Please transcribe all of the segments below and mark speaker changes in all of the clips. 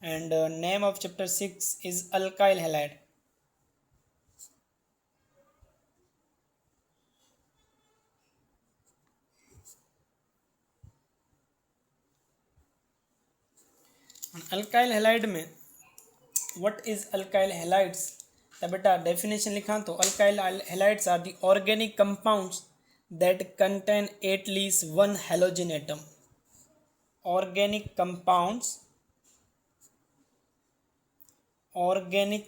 Speaker 1: and name of chapter 6 is alkyl halide. Alkyl halide में what is alkyl halides, तो बेटा definition लिखा तो alkyl halides are the organic compounds that contain at least one halogen atom. Organic compounds, organic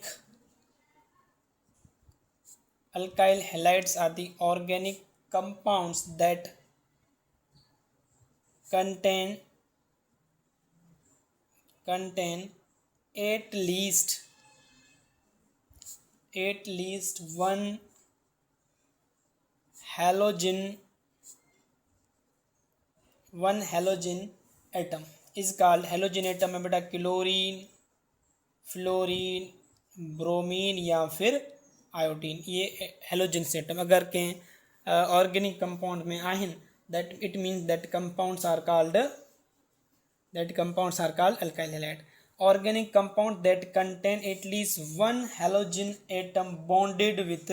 Speaker 1: alkyl halides are the organic compounds that contain at least one halogen atom is called halogen atom है बेटा chlorine, fluorine, bromine या फिर iodine, ये halogens atom अगर के organic compound में आहिन that it means that compounds are called alkyl halide. Organic compound that contain at least one halogen atom bonded with,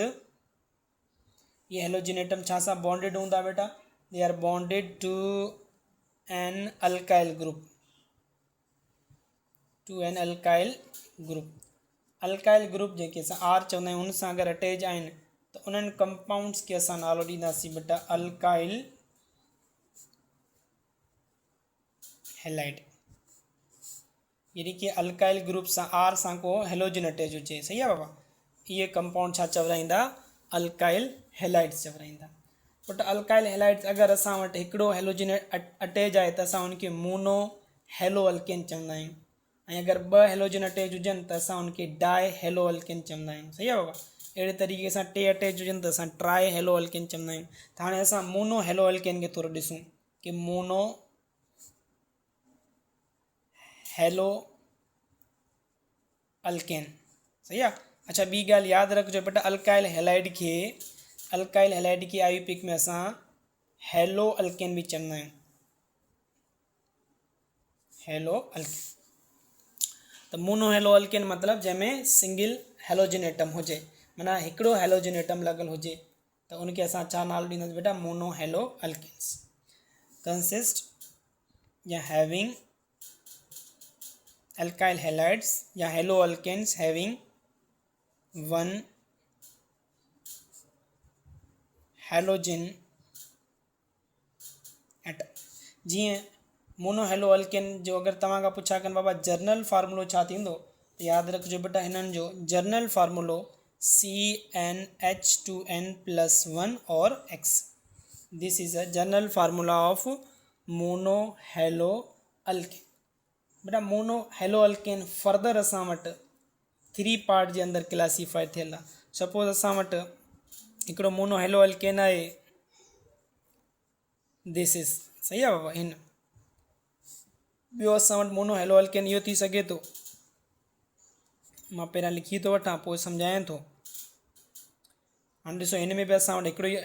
Speaker 1: ये हेलोजन एटम छा सा बॉन्डेड होंदा बेटा, they are bonded to an alkyl group, alkyl group जेके असां R चवंदा आहियूं उन सां अगरि अटैच आहिनि त उन्हनि कंपाउंड्स खे असां नालो ॾींदासीं बेटा अल्काइल हैलाइड. यानी कि अल्काइल ग्रुप सां आर सां को हेलोजन अटैच हुजे, सही आहे बाबा, इहे कंपाउंड छा चवराईंदा अल्काइल हैलाइड्स चवराईंदा. बट अल्काइल हैलाइड्स अगरि असां वटि हिकिड़ो हेलोजन अटैच आहे त असां उनखे मोनो हेलो अल्केन चवंदा आहियूं, ऐं अगरि ॿ हेलोजन अटैच हुजनि त असां उनखे डाई हेलो अल्केन चवंदा आहियूं, सही आहे बाबा. अहिड़े तरीक़े सां टे अटैच हुजनि त असां ट्राई हेलो अल्केन चवंदा आहियूं. त हाणे असां मोनो हेलो अल्केन खे थोरो ॾिसूं कि मोनो हेलो अल्केन, सही आहे. अच्छा ॿी ॻाल्हि यादि रखिजो बेटा अल्काइल हैलाइड खे आयुपिक में असां हेलो अल्केन भी चवंदा आहियूं, हेलो अल्केन. त मोनो हेलो अल्केन मतिलबु जंहिंमें सिंगल हेलोजन एटम हुजे, माना हिकिड़ो हेलोजन एटम लॻल हुजे त उनखे असां छा नालो ॾींदासीं बेटा मोनो हेलो अल्केन्स. कंसिस्ट या हैविंग alkyl halides या halo alkanes having one halogen atom. जीअं मोनो हेलो अल्केन जो अगरि तव्हां खां पुछा कनि बाबा जर्नल फार्मूलो छा थींदो त यादि रखिजो बेटा हिननि जो जर्नल फार्मूलो CnH2n+1 और X. This is a journal formula of mono halo alkane. बेटा मोनो हेलो अल्केन फर्दर असां वटि 3 पार्ट जे अंदरि क्लासीफाई थियल आहे. सपोज असां वटि हिकिड़ो मोनो हेलो अल्केन आहे, दिस इज़, सही आहे बाबा. हिन ॿियो असां वटि मोनो हेलो अल्केन इहो थी सघे थो, मां पहिरियां लिखी थो वठां पोइ सम्झायां थो. हाणे ॾिसो हिन में बि असां वटि हिकिड़ो ई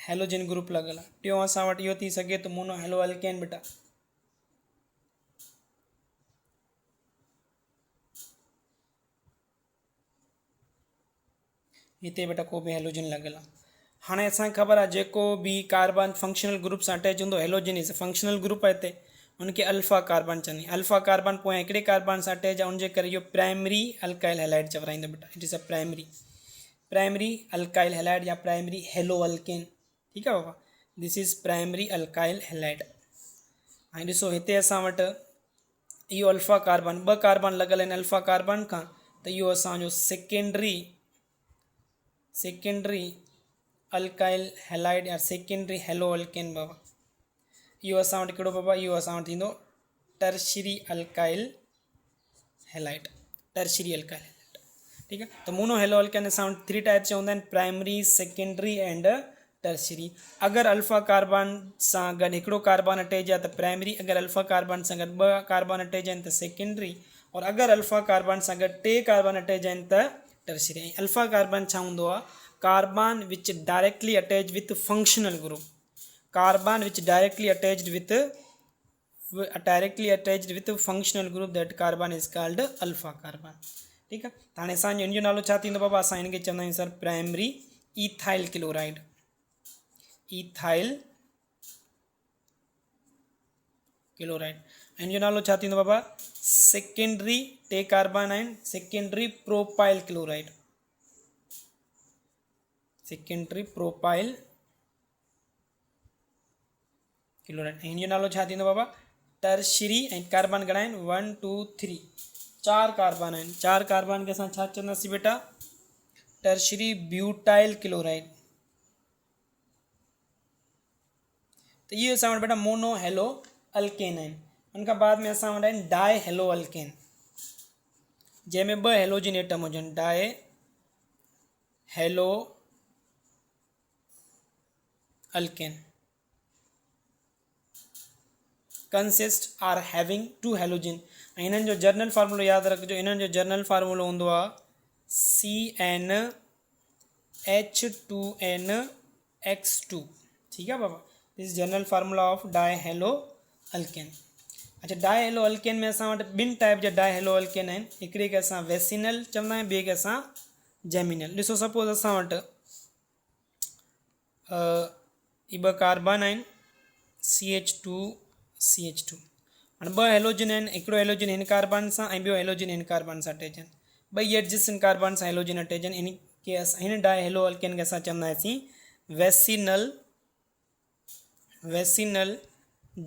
Speaker 1: हेलोजन ग्रुप लॻल आहे. टियों असां वटि इहो थी सघे थो मोनो हेलो अल्केन बेटा, हिते बेटा को बि हेलोजन लॻल आहे. हाणे असांखे ख़बर आहे जेको बि कार्बन फंक्शनल ग्रुप सां अटैच हूंदो हेलोजन इज़ फंक्शनल ग्रुप आहे, हिते उनखे अल्फा कार्बन चवंदी. अल्फा कार्बन पोइ हिकिड़े कार्बन सां अटैच आहे, उनजे करे इहो प्राइमरी अल्काइल हैलाइड चवराईंदो बेटा. It is a primary alkyl halide या प्राइमरी हेलो अल्केन, ठीकु आहे बाबा. This is primary alkyl halide. हाणे ॾिसो हिते असां वटि इहो अल्फा कार्बन 2 कार्बन लॻल आहिनि अल्फा कार्बन खां, त इहो असांजो सेकेंडरी अल्काइल हैलाइड या सेकेंडरी हेलो अल्केन बाबा. इहो असां वटि कहिड़ो बाबा, इहो असां वटि थींदो टर्शरी अल्काइल हैलाइड, ठीकु आहे. त मोनो हेलो अल्केन असां वटि 3 टाइप जा हूंदा आहिनि, प्राइमरी, सेकेंडरी एंड टर्शरी. अगरि अल्फा कार्बन सां गॾु हिकिड़ो कार्बन अटैच आहे त प्राइमरी, अगरि अल्फा कार्बन सां गॾु 2 कार्बन अटैच आहिनि त सेकेंडरी, और अगरि अल्फा कार्बन सां गॾु 3 कार्बन अटैच आहिनि त टर्शरी. अल्फा कार्बन छा हूंदो आहे, carbon which directly attach with functional group, carbon which directly attached with directly attached with functional group that carbon is called alpha carbon. ठीक है, त हाणे असांजो इन जो नालो छा थींदो बाबा, असां हिनखे चवंदा आहियूं sir primary ethyl chloride. Ethyl chloride. इन जो नालो छा थींदो बाबा, सेकेंडरी टे कार्बन आहिनि, secondary propyl chloride. Secondary propyl chloride. इन जो नालो छा थींदो बाबा, टर्शरी। ऐं कार्बन घणा आहिनि, 1 2 3 4 कार्बन आहिनि। 4 कार्बन खे असां छा चवंदासीं बेटा, टर्शरी ब्यूटाइल क्लोराइड। तो ये असां वटि बेटा मोनो हेलो अल्केन आहिनि। उनखां बाद में असां वटि आहिनि डाई हेलो अल्केन, जंहिंमें 2 हेलोजिन एटम हुजनि। Di halo alkane consist are having 2 halogen. ऐं इन्हनि जो जर्नल फार्मूलो यादि रखिजो, इन्हनि जो जर्नल फार्मूलो हूंदो आहे CnH2nX2। ठीकु आहे बाबा, this general formula of di halo alkane. अच्छा, डाई हेलो अल्केन में असां वटि 2 टाइप जा डाई हेलो अल्केन आहिनि। हिकिड़े खे असां वेसिनल चवंदा आहियूं, ॿिए खे असां जेमिनल। ॾिसो सपोज़ असां वटि ई 2 कार्बन आहिनि, CH2 हाणे 2 हेलोजिन आहिनि, हिकिड़ो हेलोजिन हिन कार्बन सां ऐं ॿियो हेलोजिन हिन कार्बन सां अटैच आहिनि। 2 एडजस्टेंट कार्बन सां हेलोजिन अटैच आहिनि। इन खे असां हिन डाई हेलो अल्केन खे असां चवंदासीं वेसिनल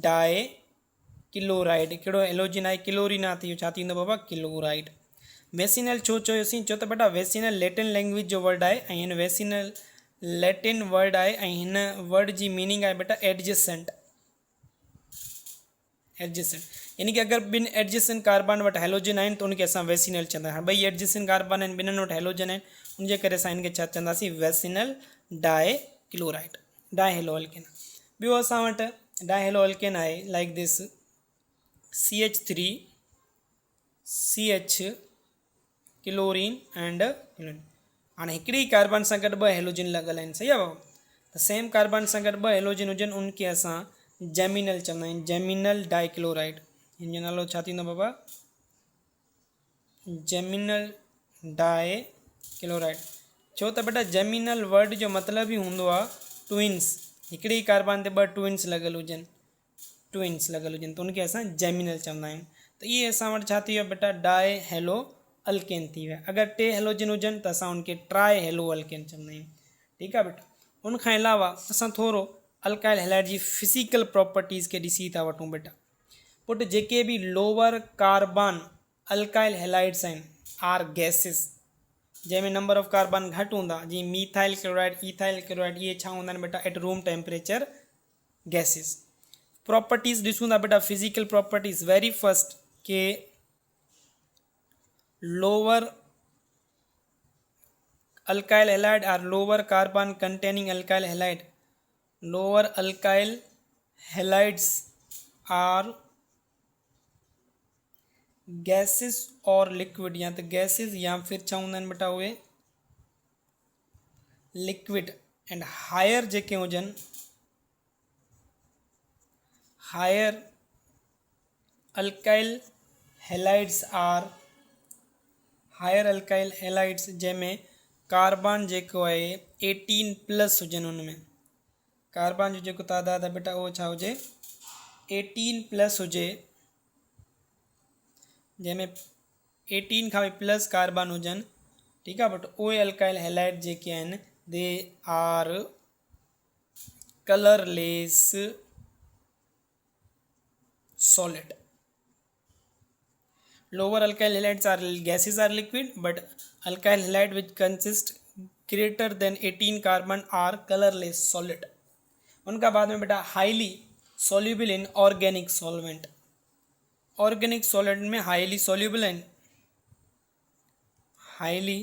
Speaker 1: डाई क्लोराइड। हिकिड़ो हेलोजिन आहे क्लोरीन आहे, त इहो छा थींदो बाबा, क्लोराइड। वेसिनल छो चयोसीं, छो त बेटा वेसिनल लैटिन लैंग्वेज जो वर्ड आहे, ऐं हिन वेसिनल लैटिन वर्ड आहे, ऐं हिन वर्ड जी मीनिंग आहे बेटा एडजसेंट। यानी कि अगर 2 एडजसेंट कार्बन वटि हेलोजन आहिनि त उनखे असां वेसिनल चवंदा आहियूं। 2 एडजसेंट कार्बन आहिनि, ॿिन्हिनि वटि हेलोजन आहिनि, उनजे करे असां हिनखे छा चवंदासीं, vicinal di chloride, di halo alkane. ॿियो असां वटि डाई हेलो अल्केन आहे like this CH3 CH chlorine and chlorine. हाणे हिकिड़ी कार्बन सां गॾु 2 हेलोजिन लॻल आहिनि, सही आहे बाबा। त सेम कार्बन सां गॾु 2 हेलोजिन हुजनि, उनखे असां जेमिनल चवंदा आहियूं, जेमिनल डाई क्लोराइड। हिन जो नालो छा थींदो बाबा, जेमिनल डाई क्लोराइड। छो त बेटा जेमिनल वर्ड जो मतिलबु ई हूंदो आहे ट्विंस। हिकिड़ी कार्बन ते 2 ट्विंस लॻल हुजनि, त उनखे असां जेमिनल चवंदा आहियूं। त इहे असां वटि छा थी वियो बेटा, डाई हेलो अल्केन थी विया। अगरि 3 हेलोजिन हुजनि त असां उनखे ट्राई हेलो अल्केन चवंदा आहियूं। ठीकु आहे बेटा। उनखां अलावा असां थोरो अल्काइल हैलाइड जी फिज़िकल प्रॉपर्टीज़ खे ॾिसी था वठूं बेटा। पुट जेके बि लोअर कार्बन अल्काइल हैलाइड्स आहिनि आर गैसिस, जंहिंमें नंबर ऑफ कार्बन घटि हूंदा, जीअं मीथाइल क्लोराइड, ईथाइल क्लोराइड, इहे छा हूंदा आहिनि बेटा, at room temperature gases. Properties ॾिसूं था बेटा, फिजिकल प्रॉपर्टीज़। वेरी फर्स्ट के lower alkyl halide are lower carbon containing alkyl halide. Lower alkyl halides are gases और liquid, या तो gases या फिर छा हूंदा आहिनि बेटा उहे liquid। एंड हायर जेके हुजनि, higher alkyl halides are higher alkyl halides जंहिंमें कार्बन जेको आहे 18+ हुजनि। उनमें कार्बन जो जेको तादाद आहे बेटा उहो छा हुजे, 18+ हुजे, जंहिंमें 18 खां बि प्लस कार्बन हुजनि। ठीकु आहे, बट उहे अल्काइल हैलाइड जेके आहिनि they are colourless solid. Lower alkyl halides are gases are liquid, but alkyl halide which consist greater than 18 carbon are colorless solid। उनका बाद में बेटा highly soluble in organic solvent। Organic solid में highly soluble हैं, highly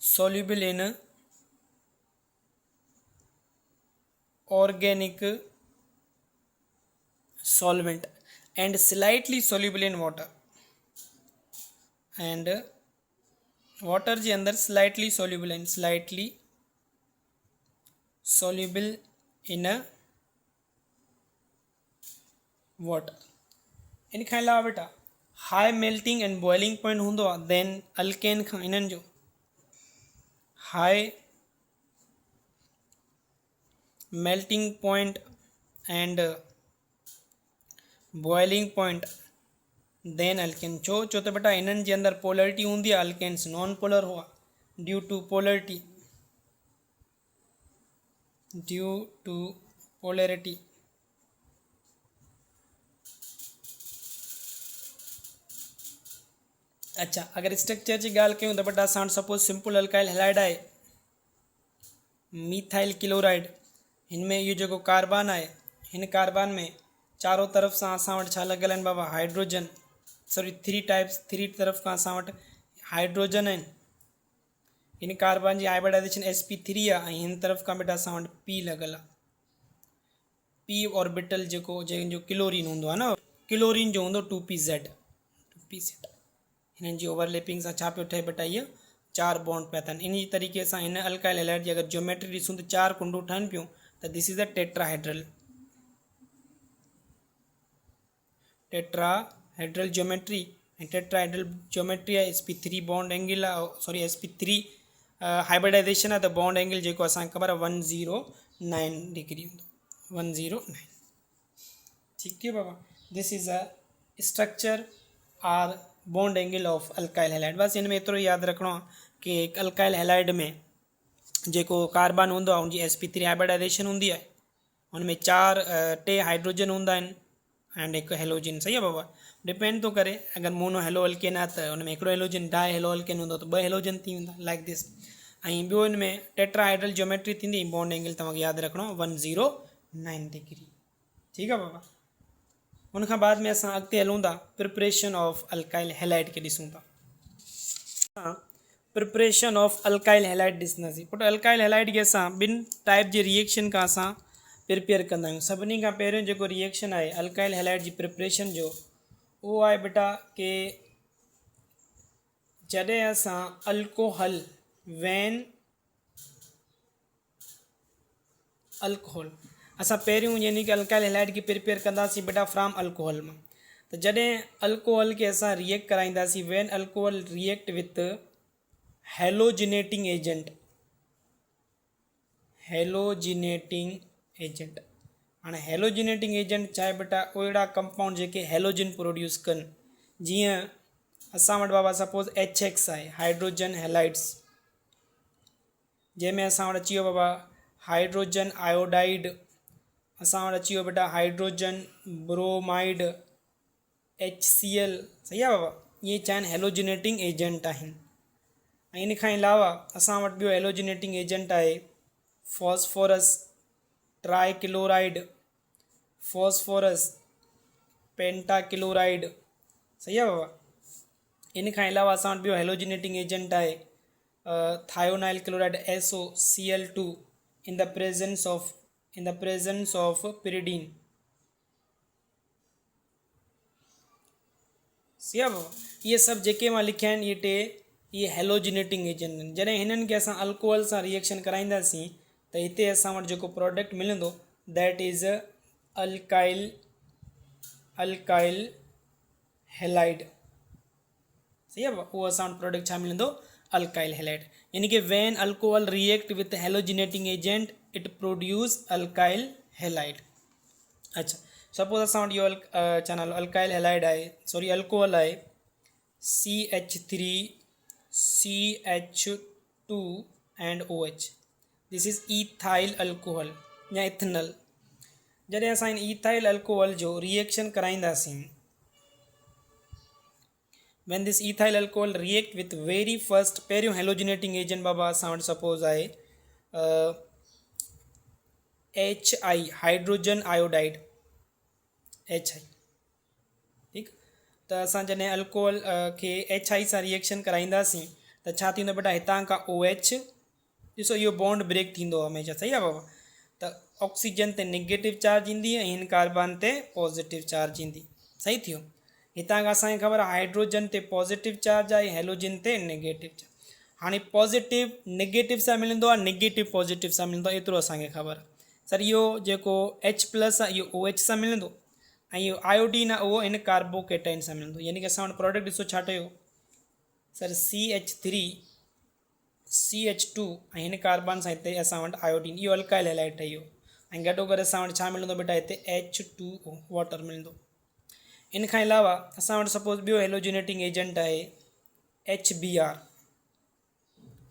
Speaker 1: soluble in organic solvent and slightly soluble in water। and water जे अंदर slightly soluble and slightly soluble in water. इन खां अलावा बेटा high melting and boiling point हूंदो आहे देन अल्केन खां इन्हनि जो high melting point and boiling point than alkane. छो त बेटा इन्हनि जे अंदरि पोलरिटी हूंदी आहे, अल्केन्स नॉन पोलर हुआ ड्यू टू पोलरिटी। अच्छा, अगर स्ट्रक्चर जी ॻाल्हि कयूं त बेटा असां वटि सपोज सिंपल अल्काइल हैलाइड आहे मीथाइल क्लोराइड। हिन में इहो जेको कार्बन आहे हिन कार्बन में चारों तरफ़ सां असां वटि छा लॻियल आहिनि बाबा हाइड्रोजन, सॉरी थ्री तरफ़ खां असां वटि हाइड्रोजन आहिनि। हिन कार्बन जी हाइब्रिडाइजेशन sp3 आहे ऐं हिन तरफ़ खां बेटा असां वटि p लॻियल आहे। p ऑर्बिटल जेको जंहिंजो क्लोरीन हूंदो आहे न, क्लोरीन जो हूंदो 2pz। हिननि जी ओवरलैपिंग सां छा पियो ठहे बेटा, इहे 4 बॉन्ड पिया थियनि। इन जी तरीक़े सां हिन अल्काइल हैलाइड जी अगरि ज्योमेट्री ॾिसूं त 4 कुंडूं ठहनि पियूं त this is a tetrahedral geometry. ऐं टेट्राहेड्रल ज्योमेट्री आहे sp3 बॉन्ड एंगल आहे, सॉरी sp3 हाइब्रिडाइजेशन आहे त बॉन्ड एंगल जेको असांखे ख़बर आहे 109 डिग्री हूंदो, 109। ठीक है बाबा, this is a structure or bond angle of alkyl halide. बस इन में एतिरो यादि रखिणो आहे कि अल्काइल हैलाइड में जेको कार्बन हूंदो आहे उनजी sp3 हाइब्रिडाइजेशन हूंदी आहे, उनमें 4 हाइड्रोजन हूंदा आहिनि एंड हिकु हेलोजन। सही आहे बाबा, डिपेंड थो करे अगरि मोनो हेलो अल्केन आहे त उनमें हिकिड़ो हेलोजन, डाई हेलो अल्केन हूंदो त 2 हेलोजन थी वेंदा लाइक दिस। ऐं ॿियो हिन में टेट्राहाइड्रल ज्योमेट्री थींदी, बॉन्ड एंगल तव्हांखे यादि रखिणो 109 डिग्री। ठीकु आहे बाबा। उनखां बाद में असां अॻिते हलूं था प्रिपरेशन ऑफ अल्काइल हैलाइड खे ॾिसूं था। प्रिपरेशन ऑफ अल्काइल हैलाइड ॾिसंदासीं। पुट अल्काइल हैलाइड खे असां 2 टाइप जे रिएक्शन खां असां प्रिपेयर कंदा आहियूं। सभिनी खां पहिरियों जेको रिएक्शन आहे अल्काइल हैलाइड जी प्रिपरेशन जो, उहो आहे बेटा कि जॾहिं असां अल्कोहल अल्कोहल असां पहिरियों यानी कि अल्काइल हैलाइड खे प्रिपेयर कंदासीं बेटा फ्राम अल्कोहल मां। त जॾहिं अल्कोहल खे असां रिएक्ट कराईंदासीं when alcohol react with halogenating agent. हाणे हेलोजिनेटिंग एजेंट छा आहे बेटा, अहिड़ा कंपाउंड जेके हेलोजन प्रोड्यूस कनि। जीअं असां वटि बाबा सपोज HX आहे, हाइड्रोजन हैलाइड्स, जंहिंमें असां वटि अची वियो बाबा हाइड्रोजन आयोडाइड, असां वटि अची वियो बेटा हाइड्रोजन ब्रोमाइड HCl। सही आहे बाबा, इहे छा आहिनि हेलोजिनेटिंग एजेंट आहिनि। ऐं इन खां अलावा असां वटि ॿियो हेलोजिनेटिंग एजेंट आहे फॉस्फोरस ट्राइक्लोराइड, फॉस्फोरस पेंटाक्लोराइड। सही आहे बाबा। इन खां अलावा असां वटि ॿियो हेलोजिनेटिंग एजेंट आहे thionyl chloride SOCl2 in the presence of pyridine. सही आहे बाबा। इहे सभु जेके मां लिखिया आहिनि इहे हेलोजिनेटिंग एजेंट आहिनि। जॾहिं हिननि खे असां अल्कोहल सां रिएक्शन कराईंदासीं त हिते असां वटि जेको प्रोडक्ट मिलंदो दैट इज़ अल्काइल हैलाइड। सही आहे बाबा, उहो असां वटि प्रोडक्ट छा मिलंदो, अल्काइल हैलाइड। यानी कि when alcohol react with halogenating agent it produce alkyl halide. अच्छा, सपोज असां वटि इहो छा नालो अल्काइल हैलाइड आहे, सॉरी अल्कोहल आहे CH3CH2 and OH। This is ethyl alcohol या इथनल। जॾहिं असां इन ईथाइल अल्कोहल जो रिएक्शन कराईंदासीं, when this ethyl alcohol react with very first पहिरियों हेलोजिनेटिंग एजेंट बाबा असां वटि सपोज आहे HI हाइड्रोजन आयोडाइड HI। ठीकु, त असां जॾहिं अल्कोहल खे HI सां रिएक्शन कराईंदासीं त छा थींदो बेटा, हितां खां OH, ॾिसो इहो बॉन्ड ब्रेक थींदो हमेशह। सही आहे बाबा। त ऑक्सीजन ते नेगेटिव चार्ज ईंदी ऐं हिन कार्बन ते पॉजिटिव चार्ज ईंदी। सही थियो। हितां खां असांखे ख़बर आहे हाइड्रोजन ते पॉजिटिव चार्ज आहे, हेलोजन ते नेगेटिव चार्ज। हाणे पॉजिटिव नेगेटिव सां मिलंदो आहे, नेगेटिव पॉजिटिव सां मिलंदो आहे, एतिरो असांखे ख़बर आहे। सर इहो जेको H+ आहे इहो OH सां मिलंदो ऐं इहो आयोडीन आहे उहो इन कार्बोकेटाइन सां मिलंदो, यानी कि असां वटि प्रोडक्ट ॾिसो छा ठहियो सर CH3 CH2 ऐं हिन कार्बन सां हिते असां वटि आयोडीन, इहो अल्काइल हैलाइड ठही वियो ऐं गॾो गॾु असां वटि छा मिलंदो बेटा हिते H2O वाटर मिलंदो। इन खां अलावा असां वटि सपोज़ ॿियो हेलोजिनेटिंग एजेंट आहे HBr,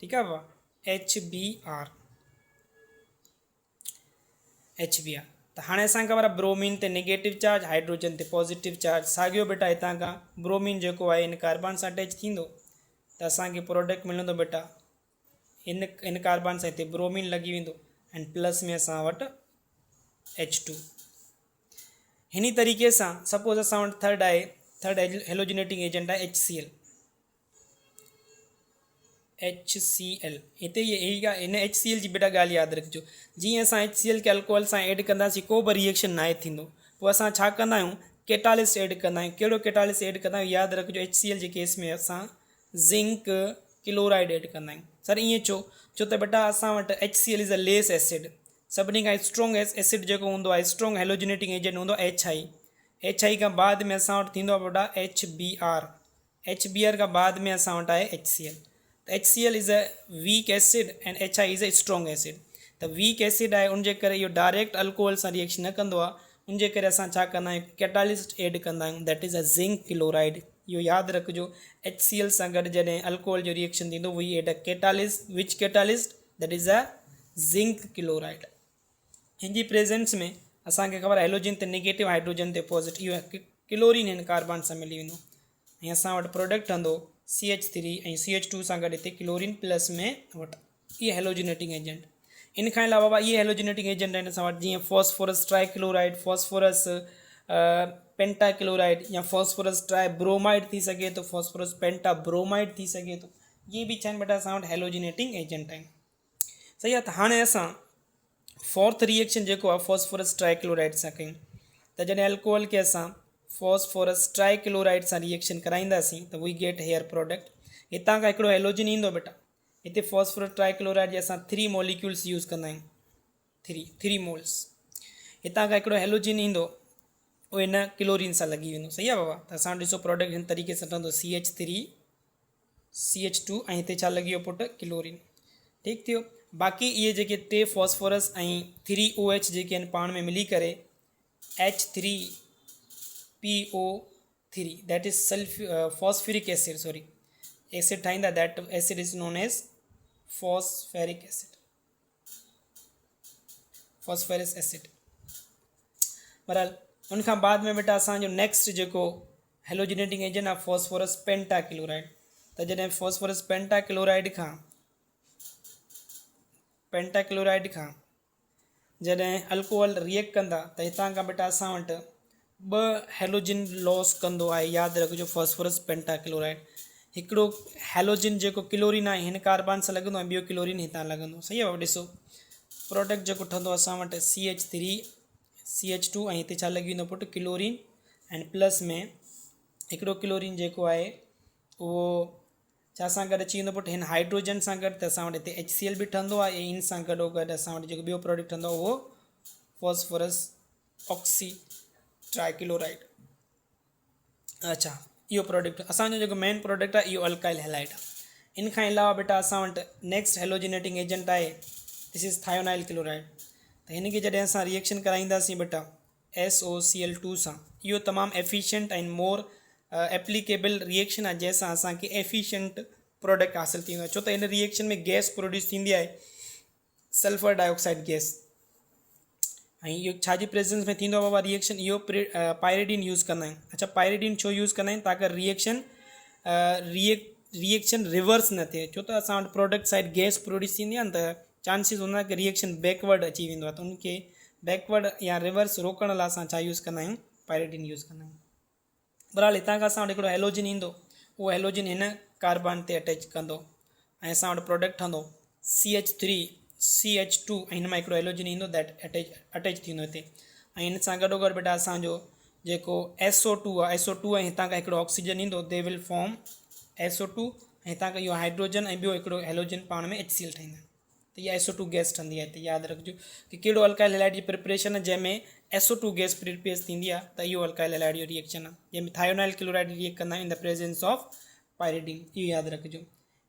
Speaker 1: ठीकु आहे बाबा HBr त हाणे असांखे ख़बर आहे ब्रोमीन ते नेगेटिव चार्ज, हाइड्रोजन ते पॉजिटिव चार्ज। साॻियो बेटा हितां खां ब्रोमीन जेको आहे इन कार्बन सां अटैच थींदो त असांखे प्रोडक्ट मिलंदो बेटा इन कार्बन सां हिते ब्रोमीन लॻी वेंदो ऐं प्लस में असां वटि H2। हिन तरीक़े सां सपोज़ असां वटि थर्ड हेलोजिनेटिंग एजेंट आहे HCl। हिते इन HCl जी बेटा ॻाल्हि यादि रखिजो, जीअं असां HCl खे अल्कोहल सां ऐड कंदासीं को बि रिएक्शन नाहे थींदो, पोइ असां छा कंदा आहियूं कैटालिस्ट ऐड कंदा आहियूं। कहिड़ो कैटालिस्ट ऐड कंदा आहियूं यादि रखिजो, HCl जे केस में असां ज़िंक क्लोराइड ऐड कंदा आहियूं। सर ईअं छो त बेटा असां वटि HCl is a less acid, सभिनी खां स्ट्रॉन्ग एसिड जेको हूंदो आहे स्ट्रॉन्ग हेलोजिनेटिंग एजेंट हूंदो आहे HI खां बाद में असां वटि थींदो आहे बेटा HBr खां बाद में असां वटि आहे HCl। त HCl is a weak acid and HI is a strong acid. त वीक एसिड आहे उनजे करे इहो डायरेक्ट अल्कोहल सां रिएक्शन न कंदो आहे, उनजे करे असां छा कंदा आहियूं कैटालिस्ट ऐड कंदा आहियूं, that is a zinc chloride. इहो यादि रखिजो HCl सां गॾु जॾहिं अल्कोहल जो रिएक्शन थींदो we add a catalyst, which catalyst that is a zinc chloride. हिन जी प्रेजेंस में असांखे ख़बर आहे हेलोजन ते नेगेटिव, हाइड्रोजन ते पॉजिटिव, इहो क्लोरीन हिन कार्बन सां मिली वेंदो ऐं असां वटि प्रोडक्ट ठहंदो CH3 ऐं CH2 सां गॾु हिते क्लोरीन प्लस में वटि, इहे हेलोजिनेटिंग एजेंट। इन खां अलावा बाबा इहे हेलोजिनेटिंग एजेंट आहिनि असां वटि जीअं फॉस्फोरस ट्राइक्लोराइड, फॉस्फोरस पेंटाक्लोराइड या फॉस्फोरस ट्राइब्रोमाइड थी सघे थो, फॉस्फोरस पेंटाब्रोमाइड थी सघे थो। इहे बि छा आहिनि बेटा असां वटि हेलोजिनेटिंग एजेंट आहिनि। सही आहे। त हाणे असां फोर्थ रिएक्शन जेको आहे फॉस्फोरस ट्राइक्लोराइड सां कयूं त जॾहिं अल्कोहल खे असां फॉस्फोरस ट्राइक्लोराइड सां रिएक्शन कराईंदासीं त वी गेट हेयर प्रोडक्ट। हितां खां हिकिड़ो हेलोजन ईंदो बेटा, हिते फॉस्फोरस ट्राइक्लोराइड जे असां 3 मॉलिक्यूल्स यूज़ कंदा आहियूं, 3 मोल्स। हितां खां हिकिड़ो हेलोजन ईंदो उहो हिन क्लोरीन सां लॻी वेंदो। सही आहे बाबा। त असां ॾिसो प्रोडक्ट हिन तरीक़े सां ठहंदो CH3 CH2 ऐं हिते छा लॻी वियो पुटु क्लोरीन। ठीकु थियो। बाक़ी इहे जेके टे फॉस्फोरस ऐं 3 OH जेके आहिनि पाण में मिली करे H3PO3 that is phosphoric acid, acid ठाहींदा, that acid is known as phosphoric acid, phosphorous acid. बहरहाल उनखां बाद में बेटा असांजो नेक्स्ट जेको हेलोजिनेटिंग एजेंट आहे फॉस्फोरस पेंटाक्लोराइड। त जॾहिं फॉस्फोरस पेंटाक्लोराइड खां जॾहिं अल्कोहल रिएक्ट कंदा त हितां खां बेटा असां वटि 2 हेलोजिन लॉस कंदो आहे। यादि रखिजो फॉस्फोरस पेंटाक्लोराइड, हिकिड़ो हेलोजिन जेको क्लोरीन आहे हिन कार्बन सां लॻंदो ऐं ॿियो क्लोरीन हितां लॻंदो। सही आहे। ॾिसो प्रोडक्ट जेको ठहंदो असां वटि CH3 CH2 ऐं हिते छा लॻी वेंदो पुटु क्लोरीन ऐं प्लस में हिकिड़ो क्लोरीन जेको आहे उहो छा सां गॾु अची वेंदो पुटु हिन हाइड्रोजन सां गॾु, त असां वटि हिते HCl बि ठहंदो आहे ऐं इन सां गॾो गॾु असां वटि जेको ॿियो प्रोडक्ट ठहंदो आहे उहो फॉस्फोरस ऑक्सी ट्राइक्लोराइड। अच्छा, इहो प्रोडक्ट असांजो जेको मेन प्रोडक्ट आहे इहो अल्काइल हैलाइड आहे। इन खां अलावा बेटा असां वटि नेक्स्ट हेलोजिनेटिंग एजेंट आहे दिस इज़ थायोनाइल क्लोराइड। त हिन खे जॾहिं असां रिएक्शन कराईंदासीं बेटा SOCl2 सां, इहो तमामु एफिशिएंट ऐं मोर एप्लीकेबल रिएक्शन आहे जंहिंसां असांखे एफिशिएंट प्रोडक्ट हासिलु थींदो आहे। छो त हिन रिएक्शन में गैस प्रोड्यूस थींदी आहे सल्फर डाइऑक्साइड गैस, ऐं इहो छाजी प्रेजेंस में थींदो आहे बाबा रिएक्शन, इहो पायरिडीन यूज़ कंदा आहियूं। अच्छा, पायरिडीन छो यूज़ कंदा आहियूं ताकि रिएक्शन रिवर्स न थिए, छो त असां वटि प्रोडक्ट साइड गैस प्रोड्यूस थींदी आहे न, त चांसिस हूंदा आहिनि कि रिएक्शन बैकवर्ड अची वेंदो आहे, त उनखे बैकवर्ड या रिवर्स रोकण लाइ असां छा यूज़ कंदा आहियूं पायरिडीन यूज़ कंदा आहियूं। बहरहाल हितां खां असां वटि हिकिड़ो हेलोजन ईंदो, उहो हेलोजन हिन कार्बन ते अटैच कंदो ऐं असां वटि प्रोडक्ट ठहंदो CH3 CH2 ऐं हिन मां हिकिड़ो हेलोजन ईंदो दैट अटैच थींदो हिते। ऐं हिन सां गॾो गॾु बेटा असांजो जेको SO2 आहे, SO2 ऐं हितां खां हिकिड़ो ऑक्सीजन ईंदो, दे विल फॉर्म SO2 ऐं हितां खां इहो हाइड्रोजन ऐं ॿियो हिकिड़ो हेलोजन पाण में HCl ठाहींदा आहिनि। त इहा SO2 गैस ठहंदी आहे। त यादि रखिजो कि कहिड़ो अल्काइल हैलाइड जी प्रिपरेशन आहे जंहिंमें SO2 गैस प्रिपेयर थींदी आहे, त इहो अल्काइल हैलाइड जो रिएक्शन आहे जंहिंमें थायोनाइल क्लोराइड रिएक्ट कंदा आहियूं in the presence of pyridine. इहो यादि रखिजो।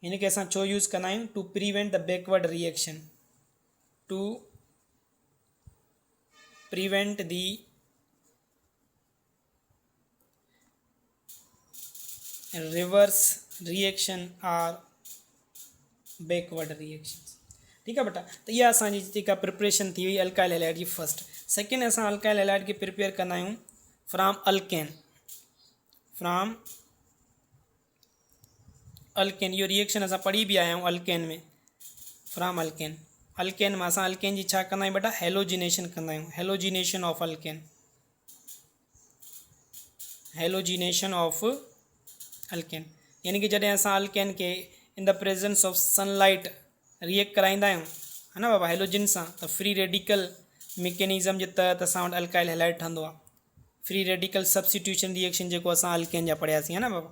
Speaker 1: हिनखे असां छो यूज़ कंदा आहियूं? To prevent the backward reaction, to prevent the reverse reaction or backward reaction. ठीक है बेटा। तो यह असांजी जेका प्रिपरेशन थी हुई अल्काइल हैलाइड जी फर्स्ट। सेकेंड असां अल्काइल हैलाइड खे प्रिपेयर कंदा आहियूं फ्राम अल्केन, फ्राम अल्केन। इहो रिएक्शन असां पढ़ी बि आया आहियूं अल्केन में, फ्राम अल्केन। अल्केन में असां अल्केन जी छा कंदा आहियूं बेटा? हेलोजिनेशन कंदा आहियूं, halogenation of alkane, halogenation of alkane. यानी कि जॾहिं असां अल्केन खे इन the presence of sunlight react कराईंदा आहियूं, है ना बाबा, हेलोजिन सां, त फ्री रेडिकल मैकेनिज़म जे तहत असां वटि अल्काइल हैलाइड ठहंदो आहे। फ्री रेडिकल सब्स्टिट्यूशन रिएक्शन जेको असां अल्केन जा पढ़ियासीं, है ना बाबा।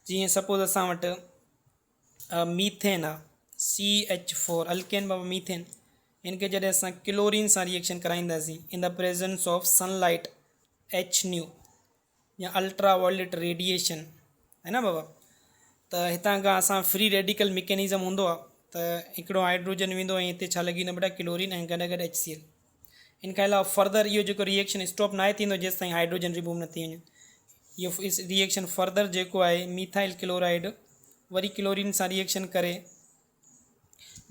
Speaker 1: जीअं सपोज असां वटि मीथेन आहे, CH4 अल्केन बाबा मीथेन। इनखे जॾहिं असां क्लोरीन सां रिएक्शन कराईंदासीं in the presence of sunlight HNU या अल्ट्रा वायलेट रेडिएशन, है ना बाबा, त हितां खां असां फ्री रेडिकल मैकेनिज़म हूंदो आहे त हिकिड़ो हाइड्रोजन वेंदो ऐं हिते छा लॻी वेंदो बेटा? क्लोरीन ऐं गॾु गॾु HCl। इन खां अलावा फर्दर इहो जेको रिएक्शन स्टॉप न आहे थींदो जेसि ताईं हाइड्रोजन रिमूव न थी वञे। इहो इस रिएक्शन फर्दर जेको आहे मीथाइल क्लोराइड वरी क्लोरीन सां रिएक्शन करे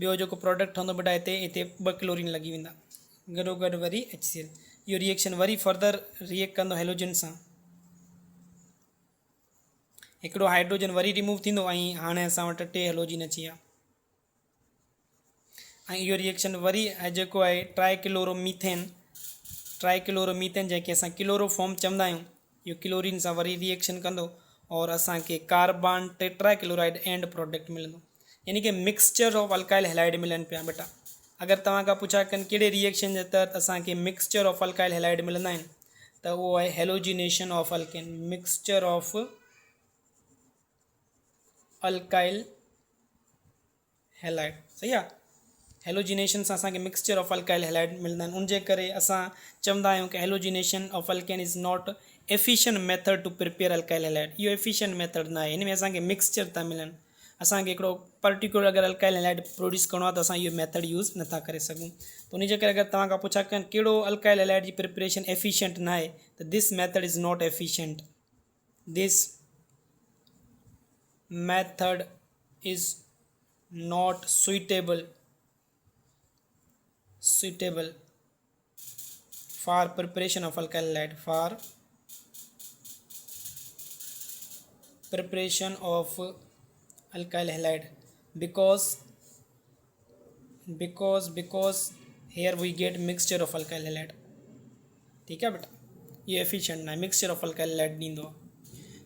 Speaker 1: ॿियो जेको प्रोडक्ट ठहंदो बेटा हिते 2 क्लोरीन लॻी वेंदा गॾो गॾु वरी HCl। इहो रिएक्शन वरी फर्दर रिएक्ट कंदो हेलोजन सां, हिकिड़ो हाइड्रोजन वरी रिमूव थींदो ऐं हाणे असां वटि 2 हेलोजिन अची विया। ऐं इहो रिएक्शन वरी जेको आहे ट्राइक्लोरोमीथेन जंहिंखे असां क्लोरोफॉर्म चवंदा आहियूं, इहो क्लोरीन सां वरी रिएक्शन कंदो और असांखे कार्बन टेट्राक्लोराइड एंड प्रोडक्ट मिलंदो। यानी कि मिक्सचर ऑफ अल्काइल हैलाइड मिलनि पिया बेटा। अगरि तव्हां खां पुछा कनि कहिड़े रिएक्शन जे तहत असांखे मिक्सचर ऑफ अल्काइल हैलाइड मिलंदा आहिनि, त उहो आहे halogenation of alkane, mixture of alkyl halide. सही आहे। हेलोजिनेशन सां असांखे मिक्सचर ऑफ अल्काइल हैलाइड मिलंदा आहिनि। उनजे करे असां चवंदा आहियूं कि halogenation of alkane is not efficient method to prepare alkyl halide. इहो एफिशिएंट मेथड न आहे, हिन में असांखे मिक्सचर था मिलनि। असांखे हिकिड़ो पर्टिकुलर अगरि अल्काइल हैलाइड प्रोड्यूस करिणो आहे त असां इहो मेथड यूज़ नथा करे सघूं। त उनजे करे अगरि तव्हां खां पुछा कनि कहिड़ो अल्काइल हैलाइड जी प्रिपरेशन एफिशिएंट न आहे, त this method is not efficient, this method is not suitable for preparation of alkyl halide, for preparation of alkyl halide, because here we get mixture of alkyl halide। ठीक है बेटा, ये efficient ना है, mixture of alkyl halide ॾींदो आहे।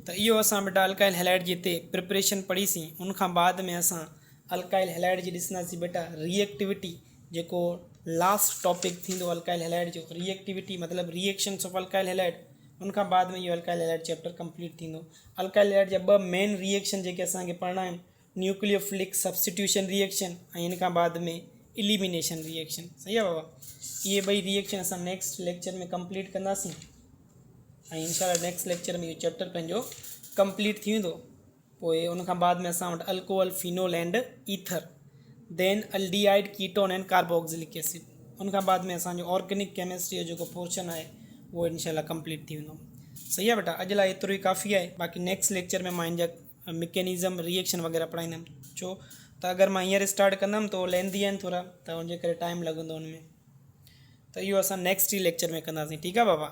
Speaker 1: त इहो असां बेटा अल्काइल हैलाइड जी हिते प्रिपरेशन पढ़ीसीं। उनखां बाद में असां अल्काइल हैलाइड जी ॾिसंदासीं बेटा रिएक्टिविटी, जेको लास्ट टॉपिक थींदो अल्काइल हैलाइड जो। रिएक्टिविटी मतिलबु रिएक्शंस ऑफ अल्काइल हैलाइड। उनखां बाद में इहो अल्काइल हैलाइड चैप्टर कंप्लीट थींदो। अल्काइल हैलाइड जा 2 मेन रिएक्शन जेके असांखे पढ़ना आहिनि, न्यूक्लियोफिलिक सब्स्टिट्यूशन रिएक्शन ऐं इन खां बाद में इलिमिनेशन रिएक्शन। सही आहे बाबा। इहे 2 रिएक्शन असां नेक्स्ट लेक्चर में कंप्लीट कंदासीं ऐं इंशाल्लाह नेक्स्ट लेक्चर में इहो चैप्टर पंहिंजो कंप्लीट थी वेंदो। पोइ उनखां बाद में असां वटि alcohol, phenol and ether, then aldehyde, ketone and carboxylic acid. उनखां बाद में असांजो ऑर्गेनिक केमिस्ट्री जो जेको पोर्शन आहे उहो इंशाल्लाह कंप्लीट थी वेंदो। सही आहे बेटा। अॼु लाइ एतिरो ई काफ़ी आहे। बाक़ी नेक्स्ट लेक्चर में मां इन जा मैकेनिज़म, रिएक्शन वग़ैरह पढ़ाईंदुमि। छो त अगरि मां हींअर स्टार्ट कंदुमि त लेंदी आहिनि थोरा, त उनजे करे टाइम लॻंदो उनमें। त इहो असां नेक्स्ट ई लेक्चर में कंदासीं। ठीकु आहे बाबा।